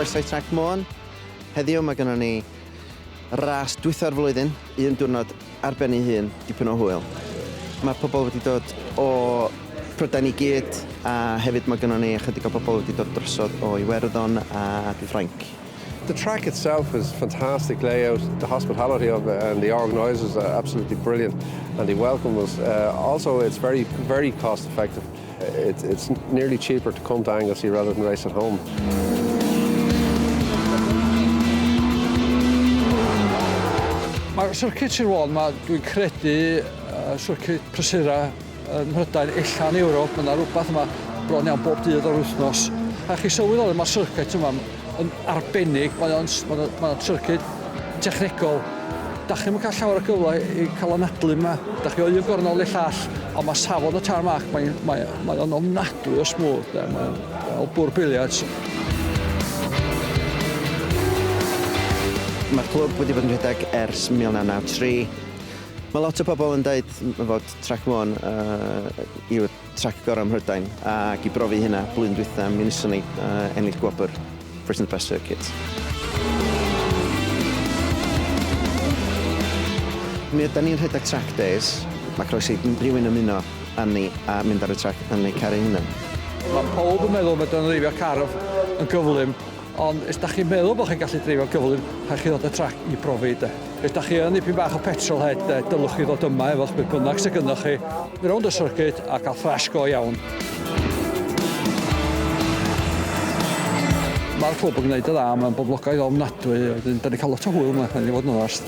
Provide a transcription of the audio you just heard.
Croeso i Trac Môn. Heddiw mae gennym ni ras dwytha'r flwyddyn, un diwrnod ar ben ei hun, dipyn o hwyl. Mae pobl wedi dod o Prydain i gyd, a hefyd mae gennym ni ychydig o bobl wedi dod drosodd o Iwerddon a Ffrainc. The track itself is fantastic layout. The hospitality of it and the organisers are absolutely brilliant, and the welcome was also it's very cost effective. It's nearly cheaper to come to Anglesey rather than race at home. Mae'r syrcit sy'n ôl yma, dwi'n credu syrcit prysura yn Mhrydain, ella yn Ewrop. Mae yna rhywbeth yma bron iawn bob dydd o'r wythnos. A chi sylweddoli mae'r syrcit yma yn arbennig. Mae'n syrcit technegol. Da chi'n cael llawer o gyfle i cael anadlu yma. Da chi o un gornol i'r llall, ond mae safon y tarmac, mae'n ofnadwy o smooth. Mae'n fel bwr biliards. Mae'r clwb wedi bod yn rhedeg ers 1993. Mae lot o bobl yn dweud fod Trac Môn yw'r trac gorau ym Mhrydain, ac i brofi hynna blwyddyn dwytha mi wnaethon ni ennill gwobr Britain's Best Circuit. Mi ydyn ni'n rhedeg track days, mae croeso i rhywun ymuno â ni a mynd ar y trac a ni caru hynny. Mae pob yn meddwl bod yn reifio carf yn gyflym, ond os da chi'n meddwl bod chi'n gallu dreifio gyflym, rhaid chi ddod y trac i brofi. Os da chi yn dipyn bach o petrolhead, dylwch chi ddod yma efo'ch beth bynnag sy'n gynnwch chi, rownd y syrcit a cael ffrash go iawn. Mae'r clwb yn gwneud y dda, mae'n boblogaidd ofnadwy, da ni cael lot o hwyl yma, yn ei fod yn onest.